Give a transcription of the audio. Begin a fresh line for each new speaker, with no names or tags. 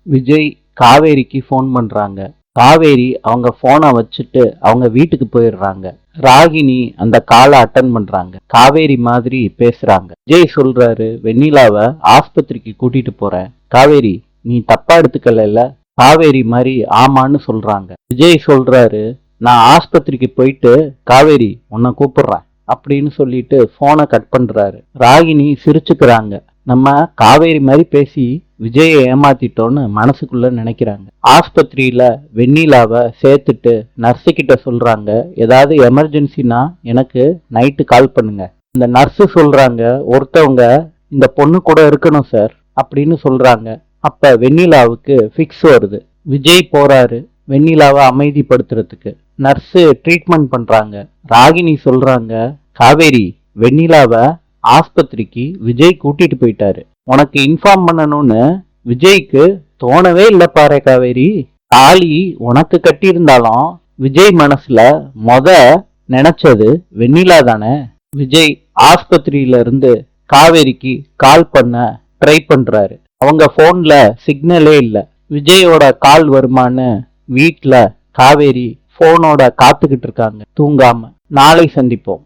விஜய் காவேரிக்கு ஃபோன் பண்றாங்க. காவேரி அவங்க போனை வச்சுட்டு அவங்க வீட்டுக்கு போயிடுறாங்க. ராகினி அந்த காலை அட்டன் பண்றாங்க. காவேரி மாதிரி பேசுறாங்க. விஜய் சொல்றாரு, வெண்ணிலாவை ஆஸ்பத்திரிக்கு கூட்டிட்டு போறேன். காவேரி, நீ தப்பா எடுத்துக்கல? காவேரி மாதிரி ஆமான்னு சொல்றாங்க. விஜய் சொல்றாரு, நான் ஆஸ்பத்திரிக்கு போயிட்டு காவேரி உன்னை கூப்பிடுறேன் அப்படின்னு சொல்லிட்டு போனை கட் பண்றாரு. ராகினி சிரிச்சுக்கிறாங்க. நம்ம காவேரி மாதிரி பேசி விஜயை ஏமாத்திட்டோன்னு மனசுக்குள்ள நினைக்கிறாங்க. ஆஸ்பத்திரியில வெண்ணிலாவை சேர்த்துட்டு நர்ஸு கிட்ட சொல்றாங்க, ஏதாவது எமர்ஜென்சினா எனக்கு நைட்டு கால் பண்ணுங்க. இந்த நர்ஸு சொல்றாங்க, ஒருத்தவங்க இந்த பொண்ணு கூட இருக்கணும் சார் அப்படின்னு சொல்றாங்க. அப்ப வெண்ணிலாவுக்கு ஃபிக்ஸ் வருது. விஜய் போறாரு வெண்ணிலாவை அமைதிப்படுத்துறதுக்கு. நர்ஸு ட்ரீட்மெண்ட் பண்றாங்க. ராகினி சொல்றாங்க, காவேரி, வெண்ணிலாவை ஆஸ்பத்திரிக்கு விஜய் கூட்டிட்டு போயிட்டாரு. உனக்கு இன்ஃபார்ம் பண்ணணும்னு விஜய்க்கு தோணவே இல்லை பாரு காவேரி. தாலி உனக்கு கட்டியிருந்தாலும் விஜய் மனசுல மொத நினைச்சது வெண்ணிலா தானே. விஜய் ஆஸ்பத்திரியில இருந்து காவேரிக்கு கால் பண்ண ட்ரை பண்றாரு. அவங்க போன்ல சிக்னலே இல்லை. விஜயோட கால் வருமானு வீட்ல காவேரி போனோட காத்துக்கிட்டு இருக்காங்க தூங்காம. நாளை சந்திப்போம்.